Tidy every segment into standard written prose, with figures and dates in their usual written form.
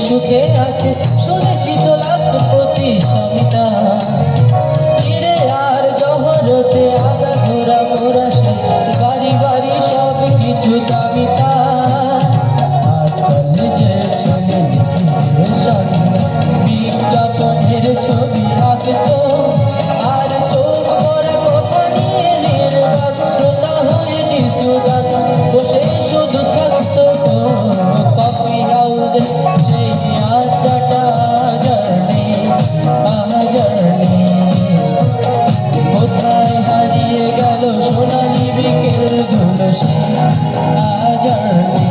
সুখে আছে শুনেছি তো লাখপতি সমিতা তীরে আর জহরতে আগা ঘোরা মোরা বাড়ি বাড়ি সব কিছু দামিতা যে ছেলে বিজ্ঞাপনের ছবি আঁকত আর চোখ পরে কথা নিয়ে নির্বাক শ্রোতা হয়ে নিঃসুদাত বসে শুধু থাকত কফি হাউসে সেই আড্ডাটা জার্নি কোথায় হারিয়ে গেল সোনালি বিকেল গুলো সে জার্নি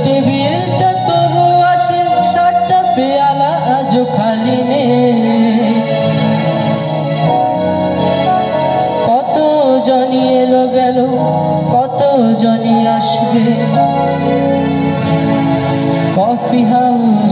টেবিলটা তবু আছে 7টা পেয়ালা আজও খালি নেই কত জনি এলো গেল কত জনি আসবে কফি হাউস